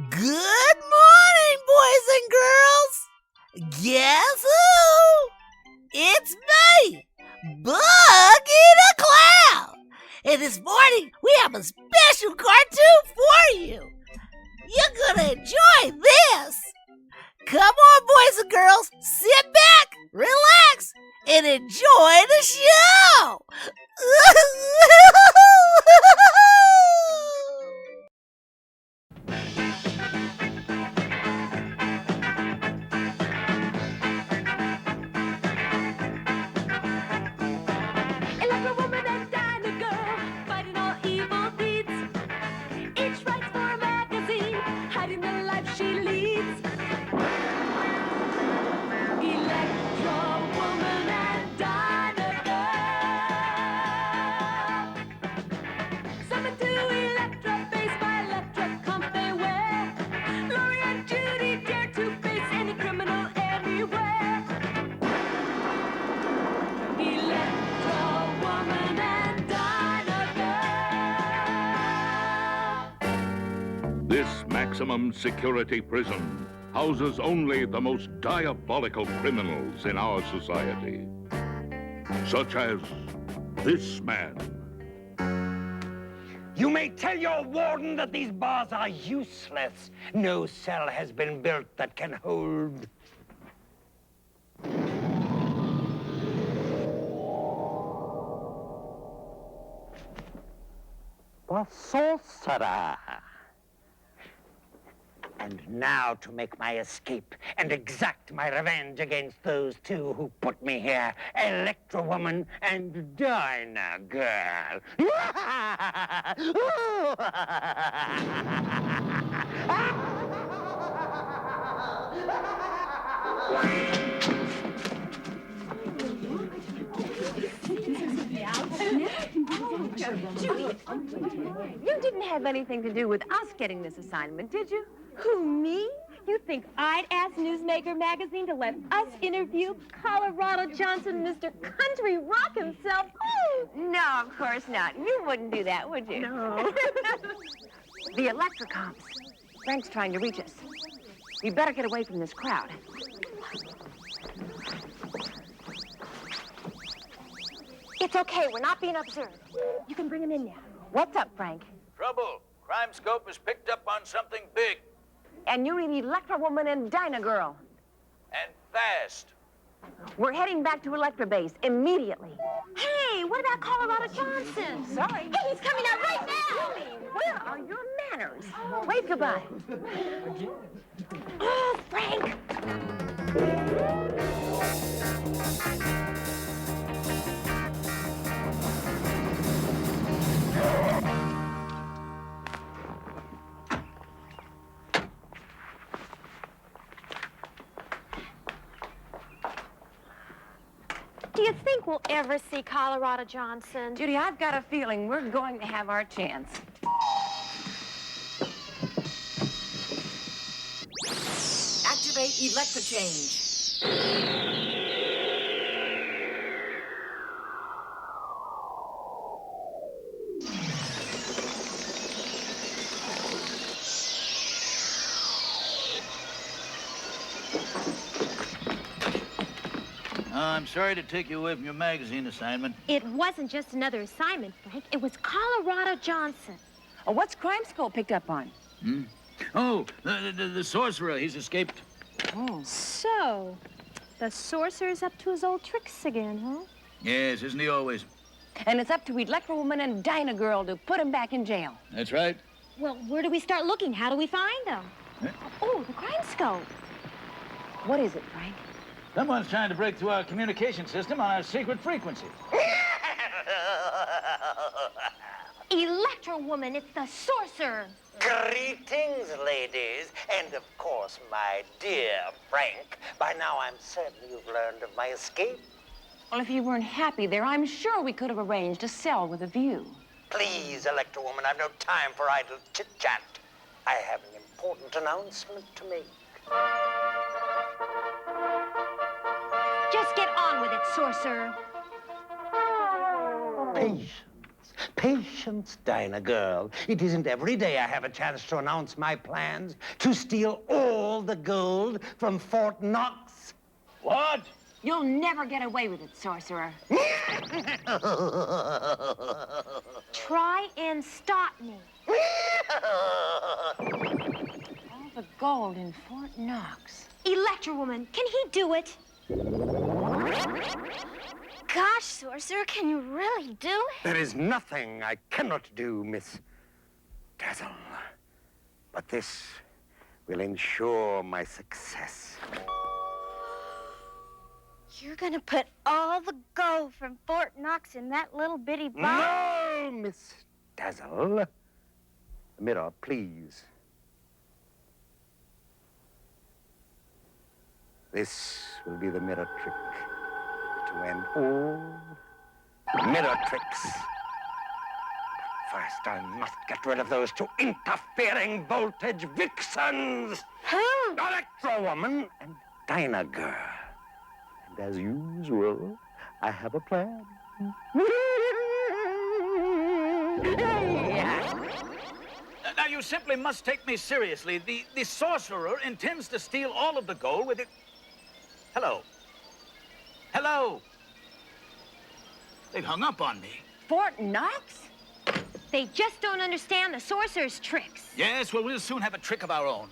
Good morning, boys and girls. Guess who? It's me, Buggy the Clown. And this morning, we have a special cartoon for you. You're gonna enjoy this. Come on, boys and girls, sit back, relax, and enjoy the show. Electra woman and Dyna girl, fighting all evil deeds. Each writes for a magazine, hiding the life she leads. Electra woman and Dyna girl. Summoned to Electra, faced by Electra, come they wear. Lori and Judy dare to face any criminal anywhere. Electra woman and Dyna girl. This maximum security prison houses only the most diabolical criminals in our society, such as this man. You may tell your warden that these bars are useless. No cell has been built that can hold. The sorcerer. And now to make my escape and exact my revenge against those two who put me here, Electra woman and Dyna girl. Judy, you didn't have anything to do with us getting this assignment, did you? Who, me? You think I'd ask Newsmaker magazine to let us interview Colorado Johnson, Mr. Country Rock himself? Oh. No, of course not. You wouldn't do that, would you? No. The Electra comes. Frank's trying to reach us. We better get away from this crowd. It's okay. We're not being observed. You can bring him in now. What's up, Frank? Trouble. Crime Scope has picked up on something big And you need Electra woman and Dyna girl. and fast. We're heading back to Electra base immediately. Hey, what about Colorado Johnson? Sorry. Hey, he's coming out right now. Where are your manners? Wave goodbye. Oh, Frank. Do you think we'll ever see Colorado Johnson? Judy, I've got a feeling we're going to have our chance. Activate Electra change. I'm sorry to take you away from your magazine assignment. It wasn't just another assignment, Frank. It was Colorado Johnson. Oh, what's Crime School picked up on? Oh, the sorcerer. He's escaped. Oh. So, the sorcerer's up to his old tricks again, huh? Yes, isn't he always? And it's up to Electra woman and Dyna girl to put him back in jail. That's right. Well, where do we start looking? How do we find them? Huh? Oh, the crime scope. What is it, Frank? Someone's trying to break through our communication system on our secret frequency. Electra woman, it's the sorcerer. Greetings, ladies, and of course, my dear Frank. By now, I'm certain you've learned of my escape. Well, if you weren't happy there, I'm sure we could have arranged a cell with a view. Please, Electra woman, I've no time for idle chit-chat. I have an important announcement to make. Just get on with it, sorcerer. Peace. Patience, Dyna girl. It isn't every day I have a chance to announce my plans to steal all the gold from Fort Knox. What? You'll never get away with it, sorcerer. Try and stop me. All the gold in Fort Knox. Electra woman, can he do it? Gosh, sorcerer, can you really do it? There is nothing I cannot do, Miss Dazzle. But this will ensure my success. You're gonna put all the gold from Fort Knox in that little bitty box? No, Miss Dazzle. Mirror, please. This will be the mirror trick to end all mirror tricks. First, I must get rid of those two interfering voltage vixens. Who? Electra woman and Dyna girl. And as usual, I have a plan. Now, you simply must take me seriously. The sorcerer intends to steal all of the gold with it. Hello. Hello. They've hung up on me. Fort Knox? They just don't understand the sorcerer's tricks. Yes, well, we'll soon have a trick of our own.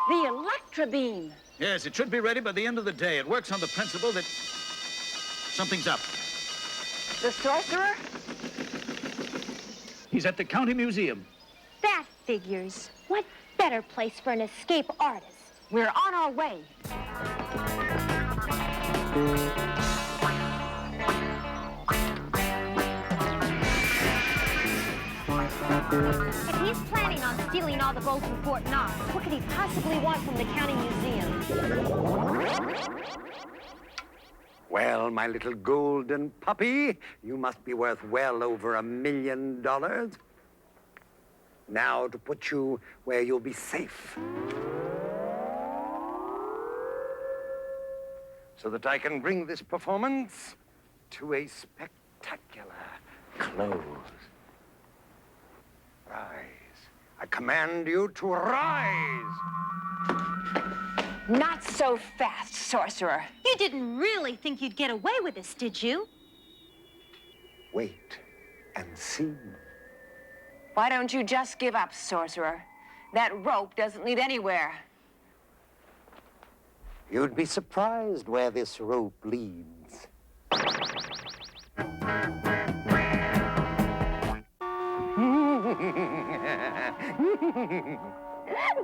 The Electra beam. Yes, it should be ready by the end of the day. It works on the principle that something's up. The sorcerer? He's at the county museum. That figures. What better place for an escape artist? We're on our way. If he's planning on stealing all the gold from Fort Knox, what could he possibly want from the county museum? Well, my little golden puppy, you must be worth well over $1 million. Now to put you where you'll be safe. So that I can bring this performance to a spectacular close. Rise. I command you to rise. Not so fast, sorcerer. You didn't really think you'd get away with this, did you? Wait and see. Why don't you just give up, sorcerer? That rope doesn't lead anywhere. You'd be surprised where this rope leads.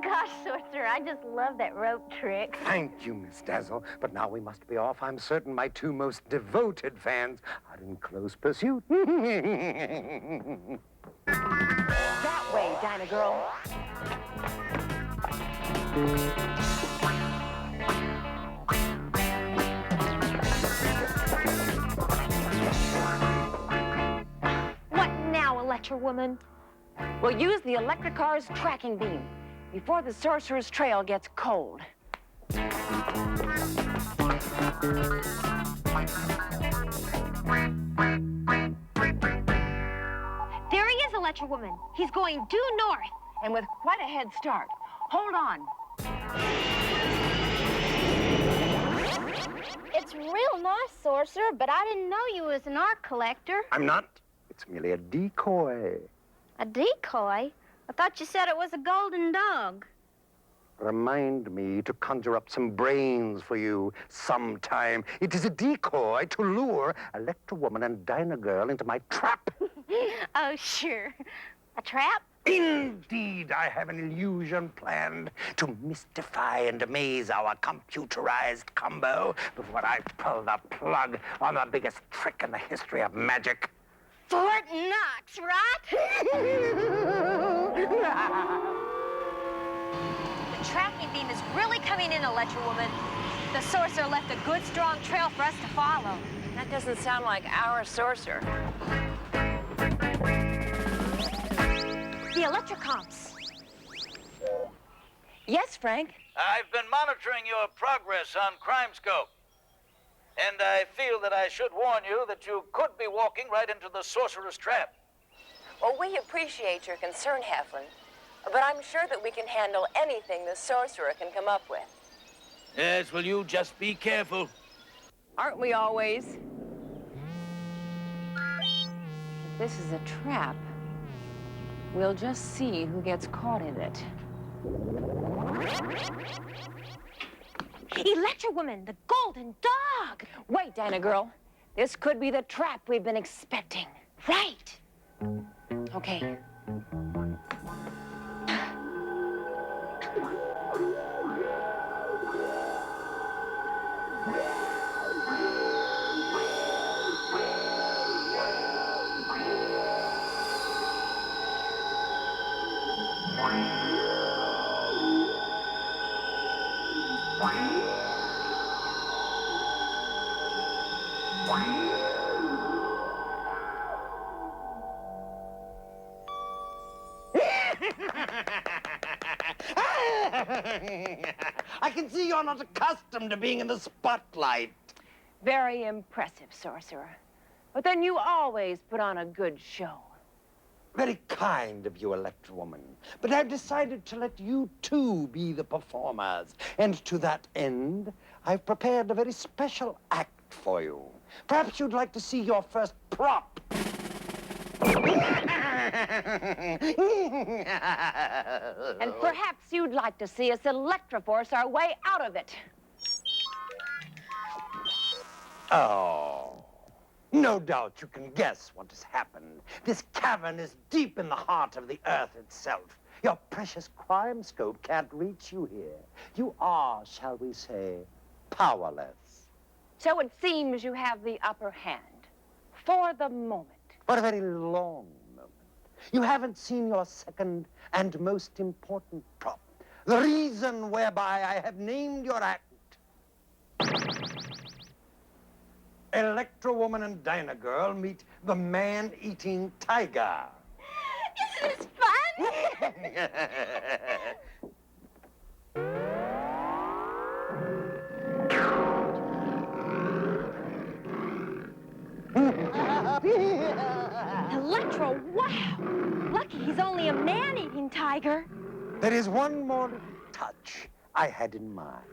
Gosh, sorcerer, I just love that rope trick. Thank you, Miss Dazzle. But now we must be off. I'm certain my two most devoted fans are in close pursuit. That way, Dyna girl. What now, Electra woman? We'll use the electric car's tracking beam before the sorcerer's trail gets cold. There he is, Electra woman. He's going due north. And with quite a head start. Hold on. It's real nice, sorcerer, but I didn't know you was an art collector. I'm not. It's merely a decoy. A decoy? I thought you said it was a golden dog. Remind me to conjure up some brains for you sometime. It is a decoy to lure Electra woman and Dyna girl into my trap. Oh, sure. A trap? Indeed, I have an illusion planned to mystify and amaze our computerized combo before I pull the plug on the biggest trick in the history of magic. Fort Knox, right? The tracking beam is really coming in, Electra woman. The sorcerer left a good, strong trail for us to follow. That doesn't sound like our sorcerer. The electrocomps. Yes, Frank. I've been monitoring your progress on Crime Scope. And I feel that I should warn you that you could be walking right into the sorcerer's trap. Well, we appreciate your concern, Heflin, but I'm sure that we can handle anything the sorcerer can come up with. Yes, well, you just be careful. Aren't we always? This is a trap. We'll just see who gets caught in it. Electra woman, the golden dog! Wait, Dyna girl. This could be the trap we've been expecting. Right! Okay. I can see you're not accustomed to being in the spotlight. Very impressive, sorcerer. But then you always put on a good show. Very kind of you, Electra woman. But I've decided to let you too be the performers. And to that end, I've prepared a very special act for you. Perhaps you'd like to see your first prop. And perhaps you'd like to see us electroforce our way out of it. Oh, no doubt you can guess what has happened. This cavern is deep in the heart of the earth itself. Your precious crime scope can't reach you here. You are, shall we say, powerless. So it seems you have the upper hand. For the moment. For a very long moment. You haven't seen your second and most important prop. The reason whereby I have named your act Electra woman and Dyna girl meet the man-eating tiger. Isn't this fun? Electra, wow! Lucky he's only a man-eating tiger. There is one more little touch I had in mind.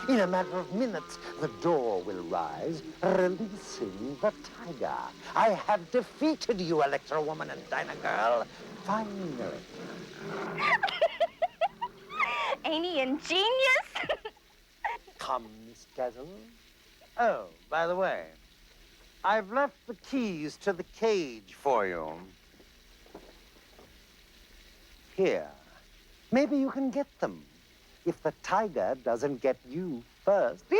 In a matter of minutes, the door will rise, releasing the tiger. I have defeated you, Electra woman and Dyna girl. Finally. Ain't he ingenious? Come, Miss Dazzle. Oh, by the way, I've left the keys to the cage for you. Here. Maybe you can get them if the tiger doesn't get you first. He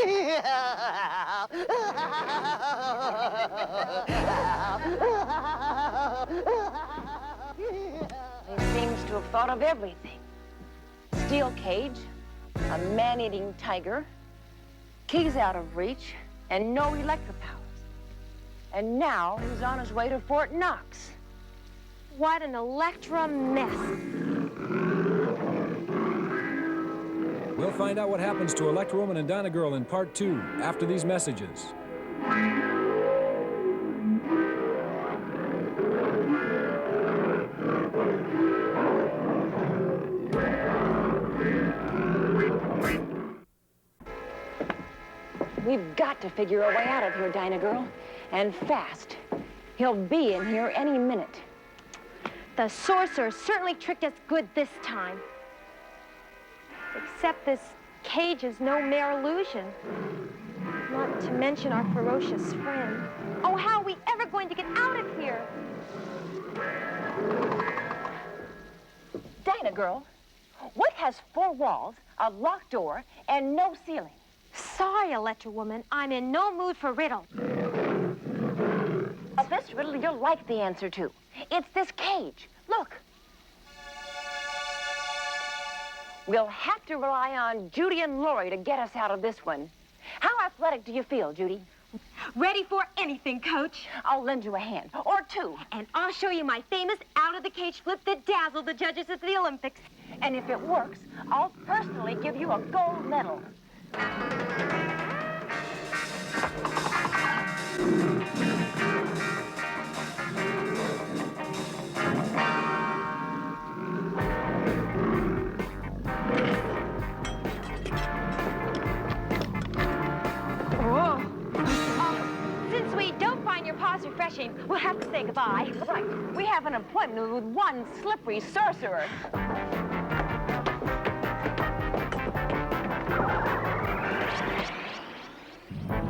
seems to have thought of everything. Steel cage, a man-eating tiger, keys out of reach, and no Electra powers. And now he's on his way to Fort Knox. What an Electra mess. We'll find out what happens to Electra Woman and Dyna Girl in Part 2 after these messages. We've got to figure a way out of here, Dyna Girl, and fast. He'll be in here any minute. The sorcerer certainly tricked us good this time. Except this cage is no mere illusion. Not to mention our ferocious friend. Oh, how are we ever going to get out of here? Dyna Girl, what has 4 walls, a locked door, and no ceiling? Sorry, Electra woman. I'm in no mood for riddles. This riddle you'll like the answer to. It's this cage. Look. We'll have to rely on Judy and Lori to get us out of this one. How athletic do you feel, Judy? Ready for anything, Coach. I'll lend you a hand, or two. And I'll show you my famous out-of-the-cage flip that dazzled the judges at the Olympics. And if it works, I'll personally give you a gold medal. Since we don't find your paws refreshing, we'll have to say goodbye. Right. We have an appointment with one slippery sorcerer.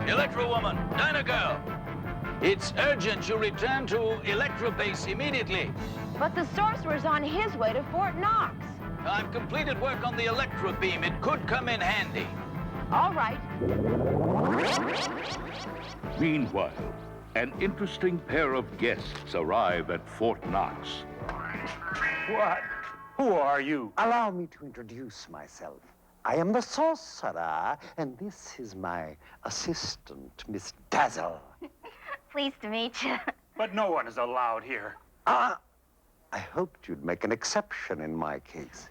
Electra woman, Dyna girl. It's urgent you return to Electra base immediately. But the sorcerer's on his way to Fort Knox. I've completed work on the Electra beam. It could come in handy. All right. Meanwhile, an interesting pair of guests arrive at Fort Knox. What? Who are you? Allow me to introduce myself. I am the sorcerer, and this is my assistant, Miss Dazzle. Pleased to meet you. But no one is allowed here. I hoped you'd make an exception in my case.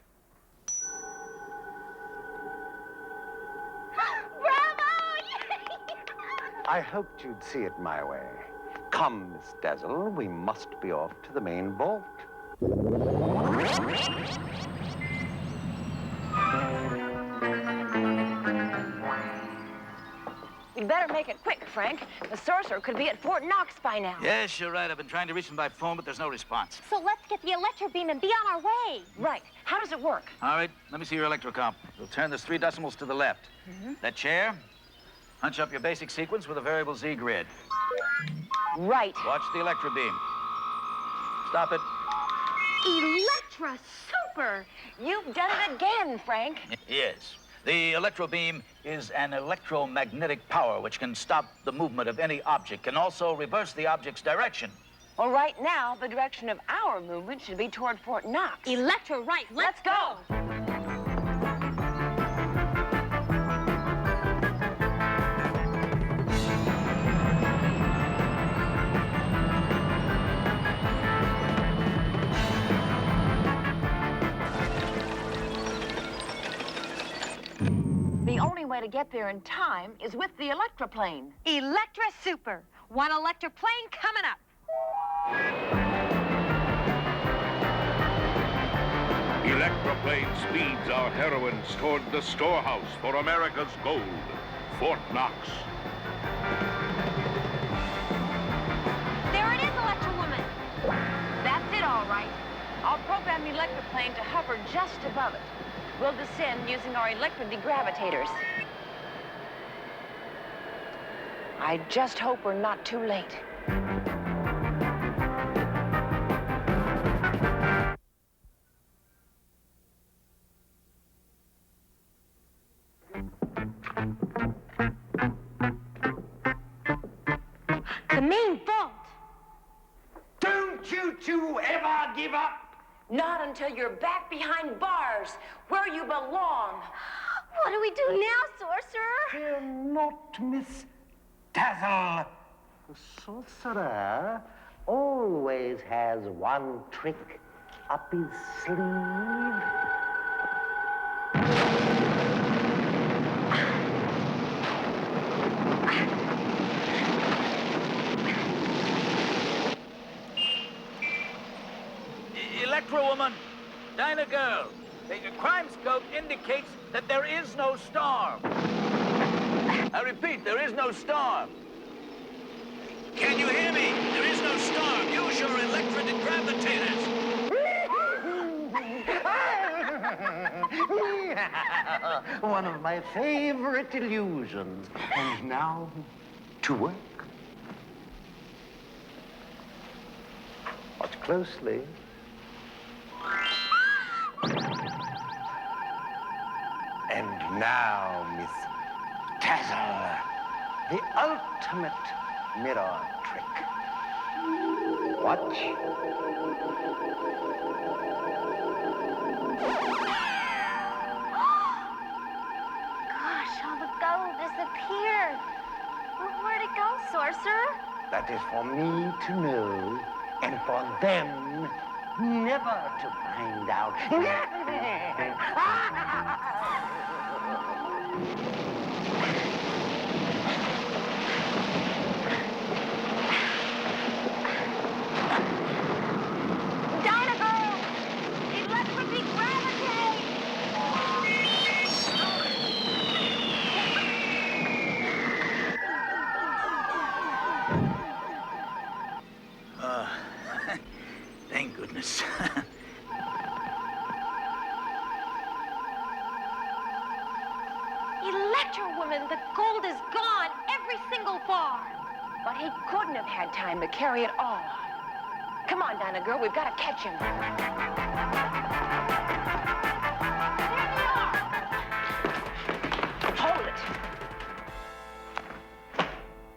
I hoped you'd see it my way. Come, Miss Dazzle, we must be off to the main vault. You better make it quick, Frank. The sorcerer could be at Fort Knox by now. Yes, you're right. I've been trying to reach him by phone, but there's no response. So let's get the Electra beam and be on our way. Right. How does it work? All right, let me see your electrocomp. You'll turn this 3 decimals to the left. That chair, hunch up your basic sequence with a variable Z grid. Right. Watch the Electra beam. Stop it. Electra Super! You've done it again, Frank. Yes. The electro beam is an electromagnetic power which can stop the movement of any object, can also reverse the object's direction. Well, right now, the direction of our movement should be toward Fort Knox. Electra right, let's go! The only way to get there in time is with the Electra plane. Electra Super. One Electra plane coming up. Electroplane speeds our heroines toward the storehouse for America's gold, Fort Knox. There it is, Electra Woman. That's it, all right. I'll program the Electra plane to hover just above it. We'll descend using our Electra degravitators. I just hope we're not too late. The main vault. Don't you two ever give up? Not until you're back behind bars, where you belong. What do we do now, Sorcerer? Fear not, Miss Dazzle. The sorcerer always has one trick up his sleeve. Electra woman, Dyna girl. The crime scope indicates that there is no storm. I repeat, there is no storm. Can you hear me? There is no storm. Use your Electra degravitators. One of my favorite illusions. And now, to work. Watch closely. And now, Miss Dazzle, the ultimate mirror trick. Watch. Gosh, all the gold disappeared. Where'd it go? is for me to know and for them never to find out. Dyna girl! Electra be gravitate! Thank goodness. Electra woman, the gold is gone, every single bar. But he couldn't have had time to carry it all. Come on, Dyna girl, we've got to catch him. Hold it.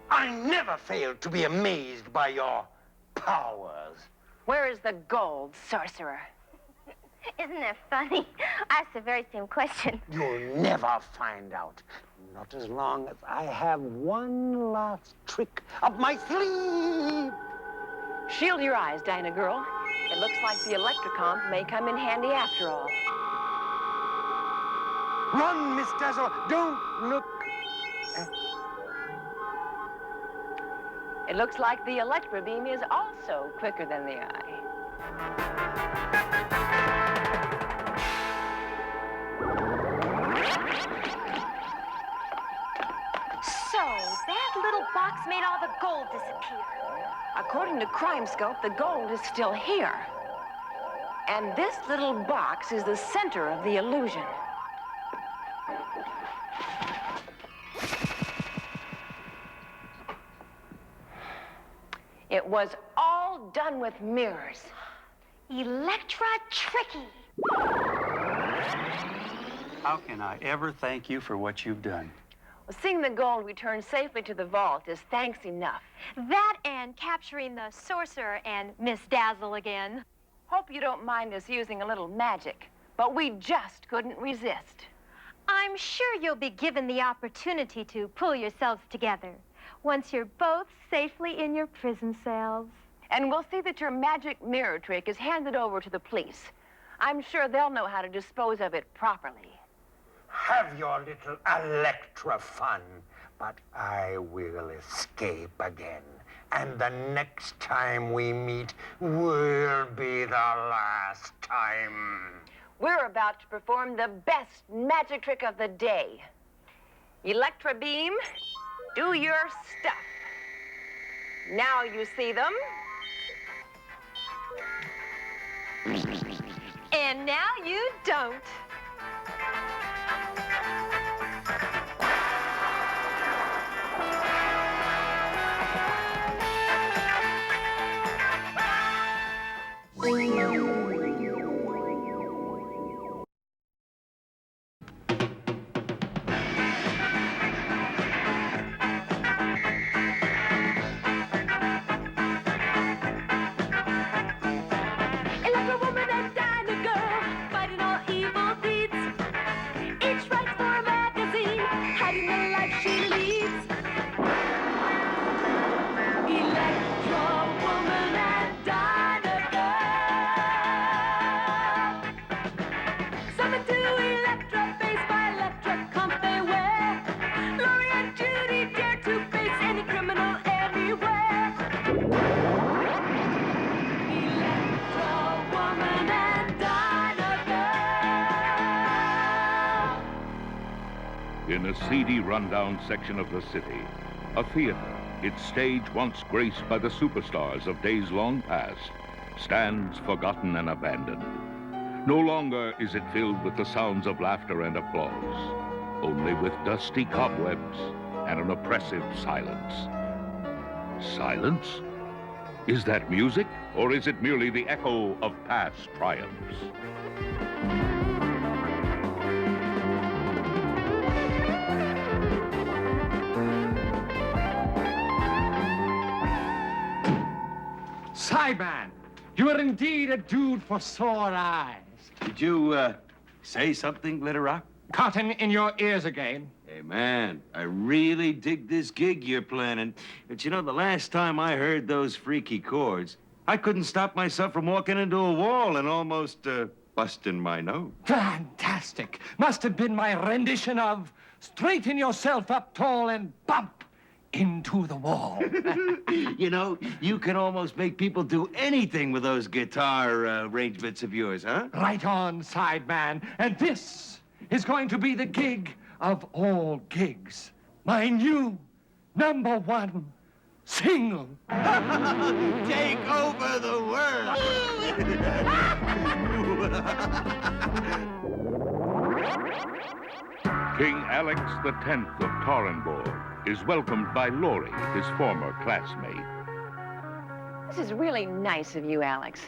I never failed to be amazed by your powers. Where is the gold, sorcerer? Isn't that funny? I asked the very same question. You'll never find out. Not as long as I have one last trick up my sleeve. Shield your eyes, Dyna girl. It looks like the Electrocomp may come in handy after all. Run, Miss Dazzle. Don't look. It looks like the Electra beam is also quicker than the eye. So, that little box made all the gold disappear. According to CrimeScope, the gold is still here. And this little box is the center of the illusion. It was all done with mirrors. Electra tricky. How can I ever thank you for what you've done? Well, seeing the gold return safely to the vault is thanks enough. That and capturing the sorcerer and Miss Dazzle again. Hope you don't mind us using a little magic, but we just couldn't resist. I'm sure you'll be given the opportunity to pull yourselves together once you're both safely in your prison cells. And we'll see that your magic mirror trick is handed over to the police. I'm sure they'll know how to dispose of it properly. Have your little Electra fun, but I will escape again. And the next time we meet will be the last time. We're about to perform the best magic trick of the day. Electra beam, do your stuff. Now you see them. And now you don't. Electra woman and Dyna girl, fighting all evil deeds. Each writes for a magazine, hiding the life she leads. Electra woman and Dyna girl. Summon to Electra, faced by Electra, comp they wear. Laurie and Judy dare to face any criminal anywhere. Electra woman and Dyna girl. In a seedy, rundown section of the city, a theater, its stage once graced by the superstars of days long past, stands forgotten and abandoned. No longer is it filled with the sounds of laughter and applause, only with dusty cobwebs and an oppressive silence. Silence? Is that music, or is it merely the echo of past triumphs? Cyban, you are indeed a dude for sore eyes. Did you, say something, Glitter Rock? Cotton in your ears again. Hey, man, I really dig this gig you're planning. But you know, the last time I heard those freaky chords, I couldn't stop myself from walking into a wall and almost, busting my nose. Fantastic. Must have been my rendition of Straighten Yourself Up Tall and Bump into the Wall. You know, you can almost make people do anything with those guitar arrangements of yours, huh? Right on, sideman. And this is going to be the gig of all gigs. My new #1 single. Take over the world. King Alex X of Taurenborg is welcomed by Laurie, his former classmate. This is really nice of you, Alex.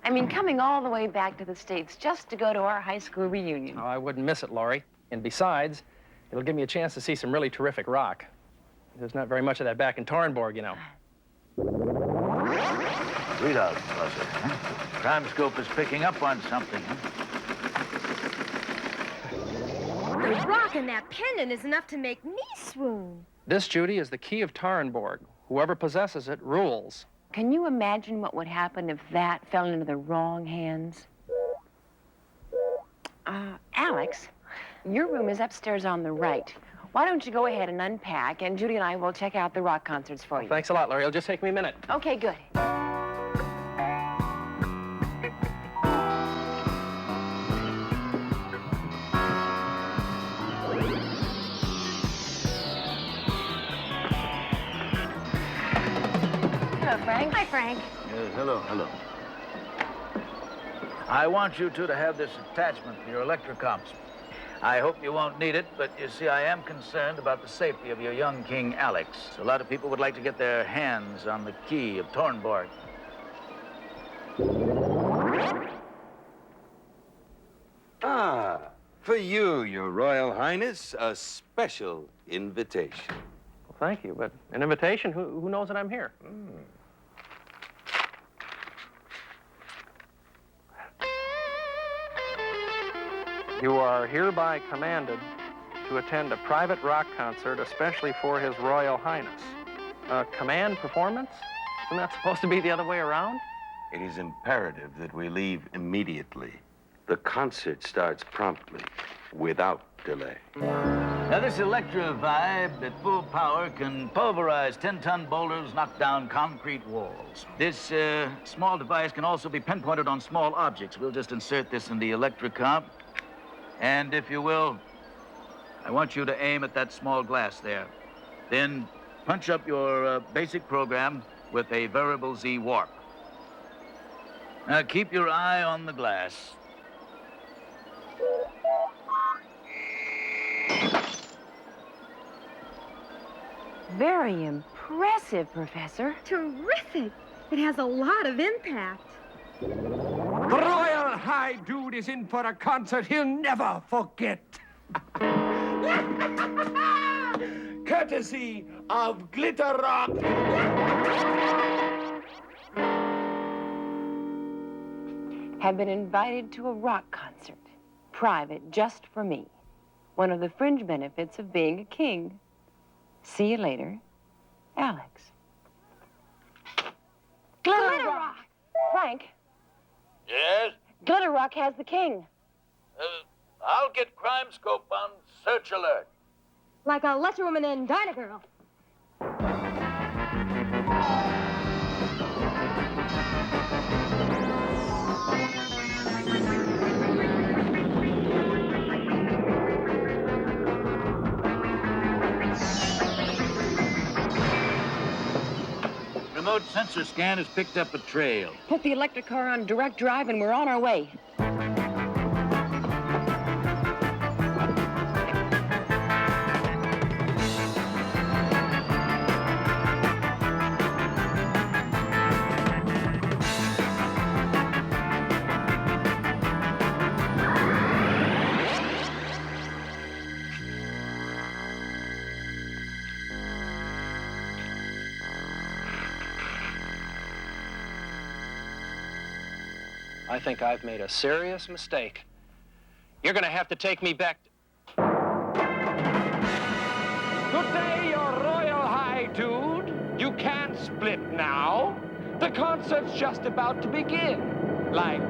I mean, coming all the way back to the States just to go to our high school reunion. Oh, I wouldn't miss it, Laurie. And besides, it'll give me a chance to see some really terrific rock. There's not very much of that back in Taurenborg, you know. Read out, Buzzer. Huh? Crime Scope is picking up on something, huh? The rock in that pendant is enough to make me swoon. This, Judy, is the key of Taurenborg. Whoever possesses it rules. Can you imagine what would happen if that fell into the wrong hands? Alex, your room is upstairs on the right. Why don't you go ahead and unpack, and Judy and I will check out the rock concerts for you. Thanks a lot, Laurie. It'll just take me a minute. Okay, good. Hello, Frank. Hi, Frank. Yes, hello. I want you two to have this attachment for your Electra comps. I hope you won't need it, but you see, I am concerned about the safety of your young King Alex. A lot of people would like to get their hands on the key of Taurenborg. Ah, for you, Your Royal Highness, a special invitation. Well, thank you, but an invitation? Who knows that I'm here? You are hereby commanded to attend a private rock concert, especially for His Royal Highness. A command performance? Isn't that supposed to be the other way around? It is imperative that we leave immediately. The concert starts promptly, without delay. Now, this Electra vibe at full power can pulverize 10-ton boulders, knock down concrete walls. This small device can also be pinpointed on small objects. We'll just insert this in the Electra comp. And if you will, I want you to aim at that small glass there. Then punch up your basic program with a variable Z warp. Now, keep your eye on the glass. Very impressive, Professor. Terrific. It has a lot of impact. The Royal High Dude is in for a concert he'll never forget. Courtesy of Glitter Rock. Have been invited to a rock concert. Private, just for me. One of the fringe benefits of being a king. See you later, Alex. Glitter Rock! Frank, Yes? Glitter Rock has the king. I'll get Crime Scope on search alert. Like a Electra woman and Dyna girl. Remote sensor scan has picked up a trail. Put the electric car on direct drive and we're on our way. I think I've made a serious mistake. You're gonna have to take me back to... Good day, your royal high dude. You can't split now. The concert's just about to begin. Like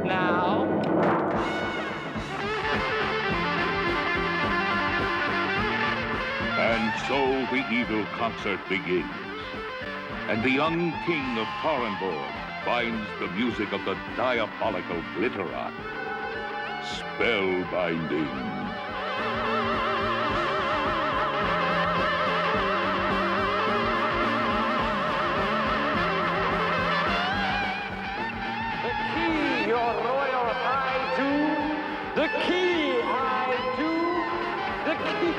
now. And so the evil concert begins. And the young king of Torenborg finds the music of the diabolical Glitterock spellbinding. Your royal high dude, the key high dude, the key.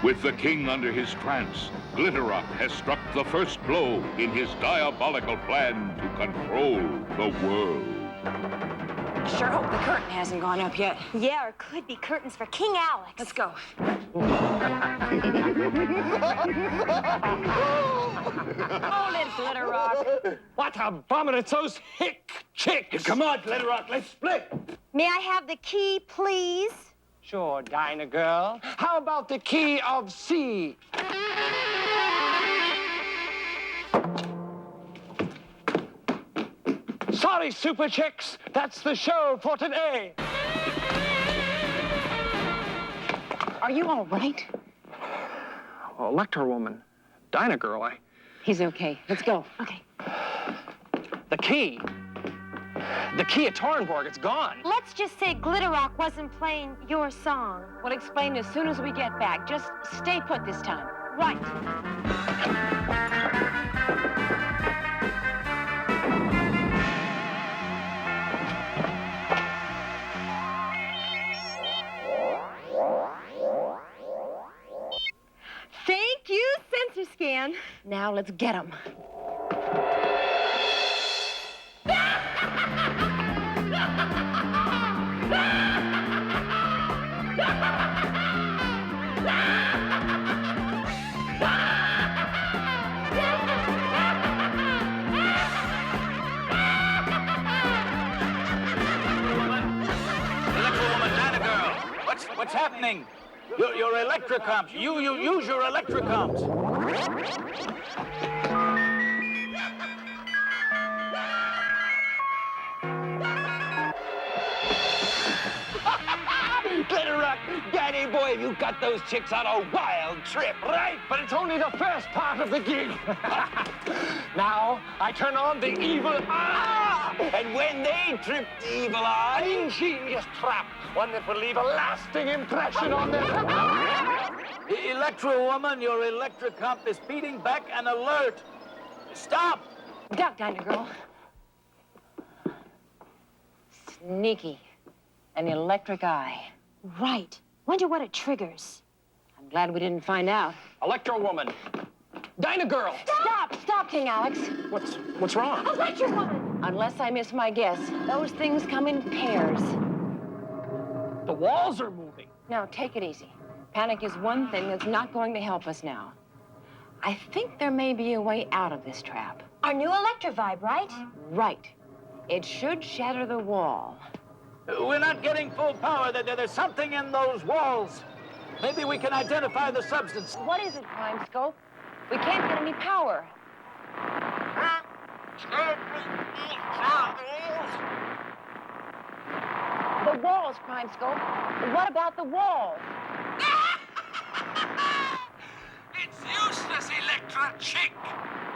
With the king under his trance, Glitterock has struck the first blow in his diabolical plan to control the world. Sure hope the curtain hasn't gone up yet. Yeah, or could be curtains for King Alex. Let's go. Hold it, Glitterock. What abominate those hick chicks? Come on, Glitterock, let's split. May I have the key, please? Sure, Dyna girl. How about the key of C? Sorry, super chicks. That's the show for today. Are you all right? Oh, Electra woman. Dyna girl, He's okay. Let's go. Okay. The key. The key at Torenborg, it's gone. Let's just say Glitterock wasn't playing your song. We'll explain as soon as we get back. Just stay put this time. Right. Thank you, sensor scan. Now let's get him. What's happening? Your electrocomps. You use your electrocomps. Glitterock, Daddy boy, you got those chicks on a wild trip, right? But it's only the first part of the gig. Now, I turn on the evil eye. And when they trip the evil eye, an ingenious trap, one that will leave a lasting impression on them. Electra woman, your electrocomp is feeding back an alert. Stop! Duck, Dyna girl. Sneaky. An electric eye. Right. Wonder what it triggers. I'm glad we didn't find out. Electra woman. Dyna girl. Stop, King Alex. What's wrong? Electra woman! Unless I miss my guess, those things come in pairs. The walls are moving. Now, take it easy. Panic is one thing that's not going to help us now. I think there may be a way out of this trap. Our new Electra vibe, right? Right. It should shatter the wall. We're not getting full power. There's something in those walls. Maybe we can identify the substance. What is it, Prime Scope? We can't get any power. The walls, Prime Scope. What about the walls? It's useless, Electra chick.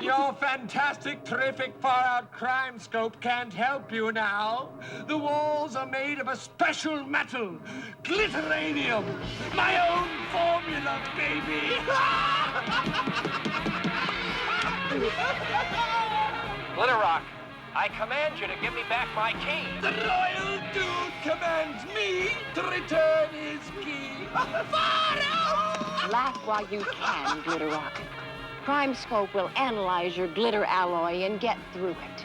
Your fantastic, terrific, far-out crime scope can't help you now. The walls are made of a special metal, glitteranium. My own formula, baby. Glitterock, I command you to give me back my key. The royal dude commands me to return his key. Far out! Laugh while you can, Glitterock. Prime Scope will analyze your glitter alloy and get through it.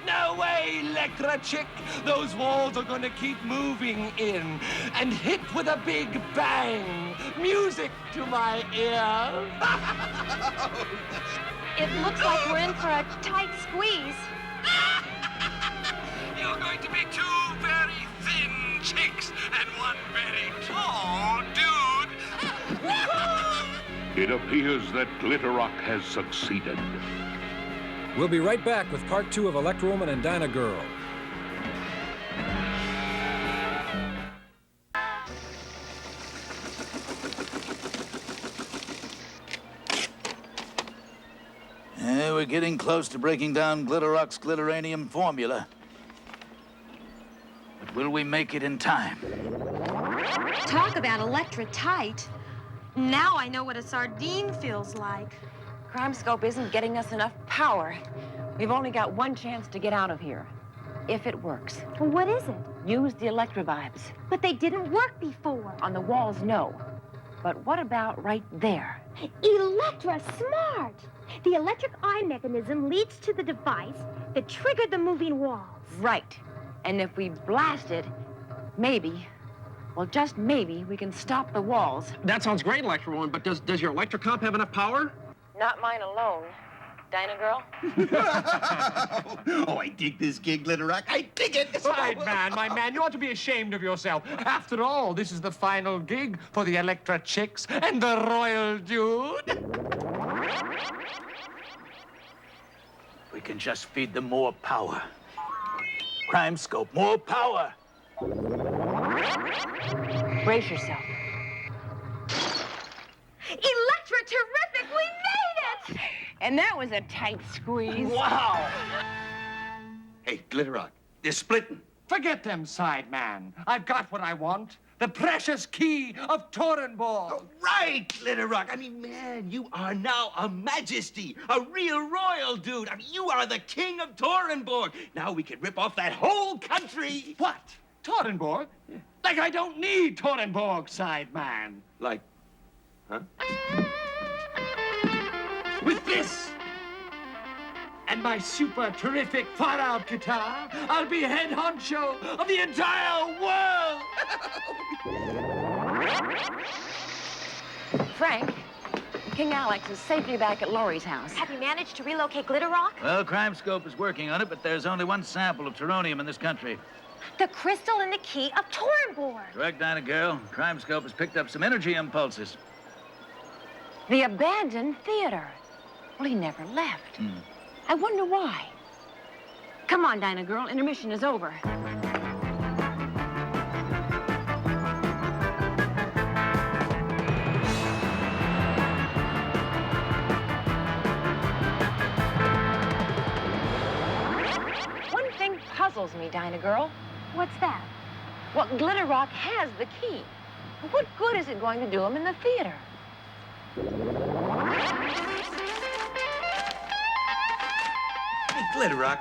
No way, Electra chick. Those walls are gonna keep moving in and hit with a big bang. Music to my ear. It looks like we're in for a tight squeeze. You're going to two very thin chicks and one very tall dude. It appears that Glitter Rock has succeeded. We'll be right back with part 2 of Electra Woman and Dyna Girl. We're getting close to breaking down Glitter Rock's glitteranium formula. But will we make it in time? Talk about Electra tight. Now I know what a sardine feels like. Crimescope isn't getting us enough power. We've only got one chance to get out of here. If it works. Well, what is it? Use the Electra vibes. But they didn't work before. On the walls, no. But what about right there? Electra smart! The electric eye mechanism leads to the device that triggered the moving walls. Right. And if we blast it, maybe, well, just maybe, we can stop the walls. That sounds great, Electra Woman, but does your electric comp have enough power? Not mine alone. Dyna Girl? Oh, I dig this gig, Glitter Rock. I dig it. Sideman, my man, you ought to be ashamed of yourself. After all, this is the final gig for the Electra Chicks and the Royal Dude. We can just feed them more power. Crimescope, more power. Brace yourself. Electra, terrific! We made it! And that was a tight squeeze. Wow. Hey, Glitter Rock, they're splitting. Forget them, Sideman. I've got what I want. The precious key of Torenborg. Right, Glitter Rock. I mean, man, you are now a majesty, a real royal dude. I mean, you are the king of Torenborg. Now we can rip off that whole country. What? Torenborg? Like I don't need Torenborg, Sideman. Like, huh? With this and my super terrific far-out guitar, I'll be head honcho of the entire world. Frank, King Alex is safely back at Laurie's house. Have you managed to relocate Glitter Rock? Well, Crimescope is working on it, but there's only one sample of Toronium in this country. The crystal and the key of Torenborg. Correct, Dyna Girl. Crimescope has picked up some energy impulses. The abandoned theater. Well, he never left. I wonder why. Come on, Dyna Girl. Intermission is over. One thing puzzles me, Dyna Girl. What's that? Well, Glitter Rock has the key. What good is it going to do him in the theater? Hey, Glitter Rock,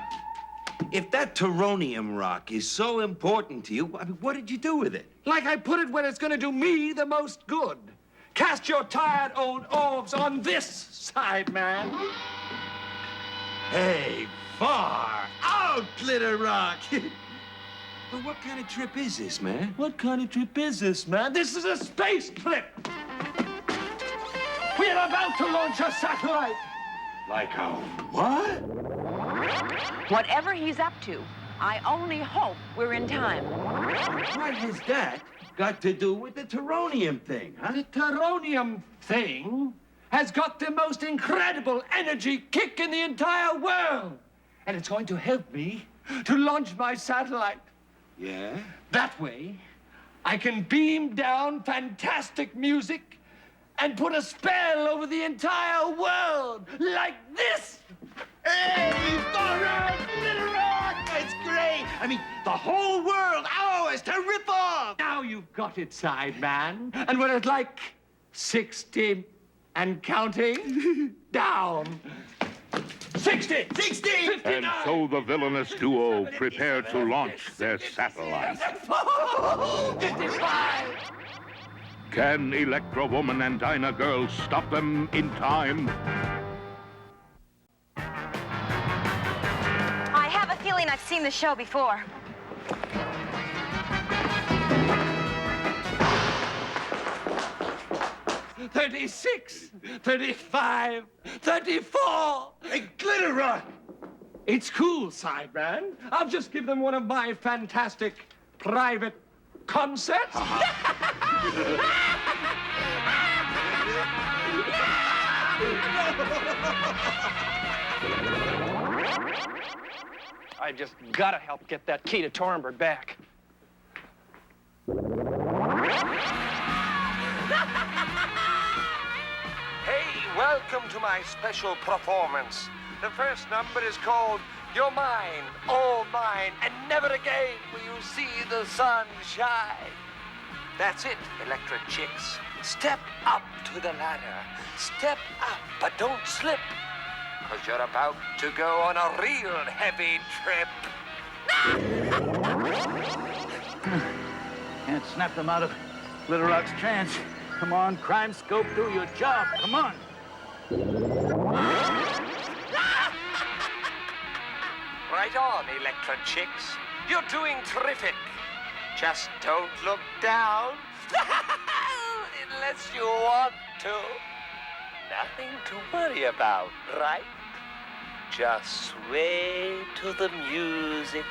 if that Toronium rock is so important to you, I mean, what did you do with it? Like I put it when it's going to do me the most good. Cast your tired old orbs on this, Sideman. Hey, far out, Glitter Rock. But what kind of trip is this, man? What kind of trip is this, man? This is a space trip. We're about to launch a satellite. Like a what? Whatever he's up to, I only hope we're in time. What has that got to do with the Toronium thing, huh? The Toronium thing has got the most incredible energy kick in the entire world. And it's going to help me to launch my satellite. Yeah? That way, I can beam down fantastic music and put a spell over the entire world like this. Hey, far out, Glitter Rock! That's great! I mean, the whole world ours to rip off! Now you've got it, Sideman. And we're at like 60 and counting down. 60! 60! 59! And so the villainous duo prepare to launch their satellite. 55! Can Electra Woman and Dyna Girl stop them in time? I have a feeling I've seen the show before. $36, $35, $34. Hey, Glitter Rock! It's cool, Sideman. I'll just give them one of my fantastic private concerts. I just gotta help get that key to Torenberg back. Hey, welcome to my special performance. The first number is called You're Mine, All Mine, and Never Again Will You See the Sun Shine. That's it, Electra chicks. Step up to the ladder. Step up, but don't slip. Because you're about to go on a real heavy trip. Can't snap them out of Glitter Rock's trance. Come on, Crime Scope, do your job. Come on. Right on, Electra chicks. You're doing terrific. Just don't look down. Unless you want to. Nothing to worry about, right? Just sway to the music.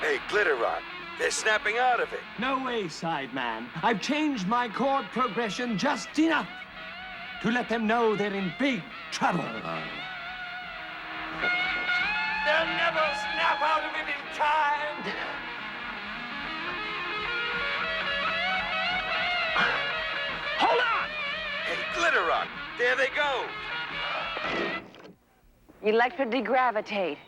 Hey, Glitter Rock, they're snapping out of it. No way, Sideman. I've changed my chord progression just enough to let them know they're in big trouble. They'll never snap out of it in time. Hold on! Hey, Glitter Rock, there they go. Electra degravitate.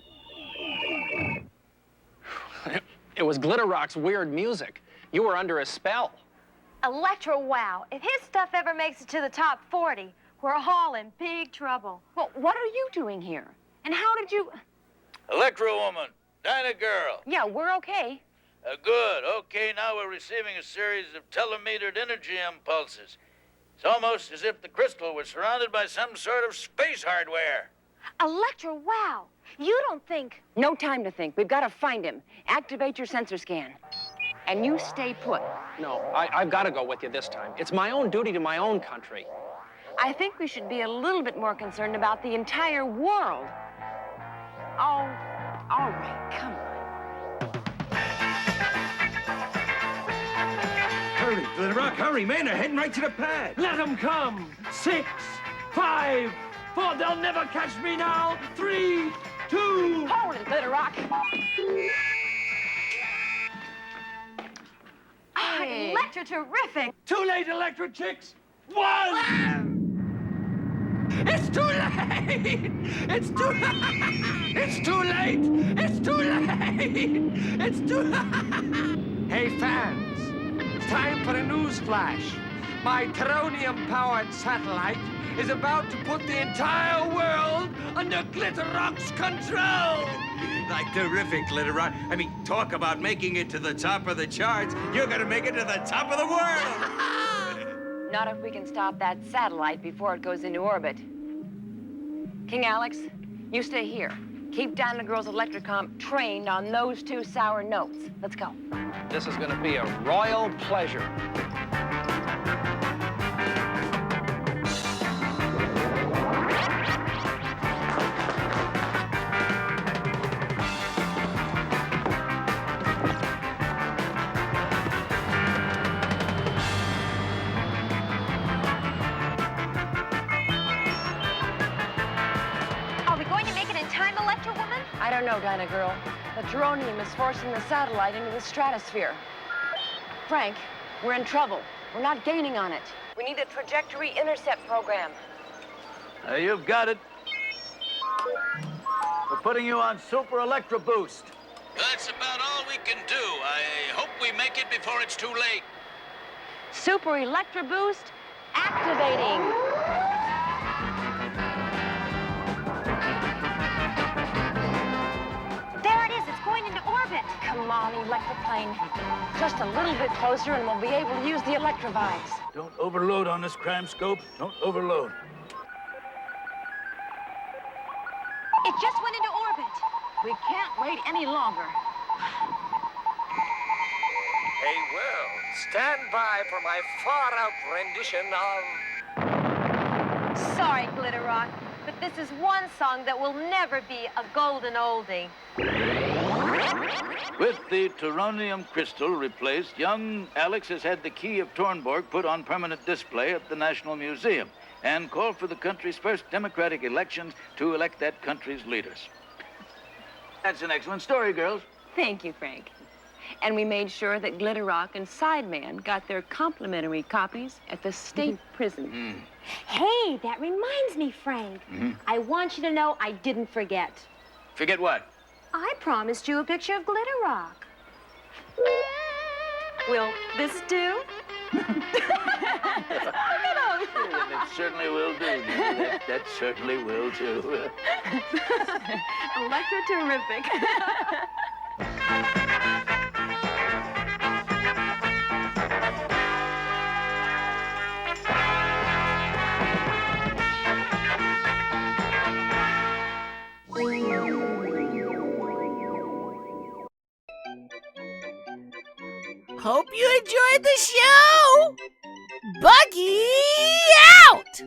It was Glitter Rock's weird music. You were under a spell. Electra, wow. If his stuff ever makes it to the top 40, we're all in big trouble. Well, what are you doing here? And how did you... Electra woman, Dyna girl. Yeah, we're okay. Good. Okay, now we're receiving a series of telemetered energy impulses. It's almost as if the crystal was surrounded by some sort of space hardware. Electra, wow. You don't think... No time to think. We've got to find him. Activate your sensor scan. And you stay put. No, I've got to go with you this time. It's my own duty to my own country. I think we should be a little bit more concerned about the entire world. Oh, all right, come on. Hurry, Glitter Rock, hurry, man. They're heading right to the pad. Let them come. 6, 5, 4. They'll never catch me now. 3, 2. Hold it, Glitter Rock. Oh, Electra, terrific. Too late, Electra chicks. 1. It's too late! It's too late! It's too late! It's too late! It's too Hey, fans. It's time for a news flash. My teronium-powered satellite is about to put the entire world under Glitter Rock's control. Like terrific, Glitter Rock. I mean, talk about making it to the top of the charts. You're gonna make it to the top of the world. Not if we can stop that satellite before it goes into orbit. King Alex, you stay here. Keep Dyna Girl's Electrocom trained on those 2 sour notes. Let's go. This is going to be a royal pleasure. Are we going to make it in time, Electra woman? I don't know, Dyna Girl. The teronium is forcing the satellite into the stratosphere. Frank, we're in trouble. We're not gaining on it. We need a trajectory intercept program. You've got it. We're putting you on Super Electra Boost. That's about all we can do. I hope we make it before it's too late. Super Electra Boost activating. There it is. It's going into orbit. Come on, Electroplane. Just a little bit closer and we'll be able to use the Electrovives. Don't overload on this crime scope. Don't overload. It just went into orbit. We can't wait any longer. Hey, world, stand by for my far-out rendition of Sorry, Glitter Rock, but this is one song that will never be a golden oldie. With the Turonium crystal replaced, young Alex has had the key of Tornborg put on permanent display at the National Museum and called for the country's first democratic elections to elect that country's leaders. That's an excellent story, girls. Thank you, Frank. And we made sure that Glitter Rock and Sideman got their complimentary copies at the state prison. Hey, that reminds me, Frank. I want you to know I didn't forget. Forget what? I promised you a picture of Glitter Rock. Will this do? That certainly will do. That certainly will do. Electra terrific. Hope you enjoyed the show! Buggy out!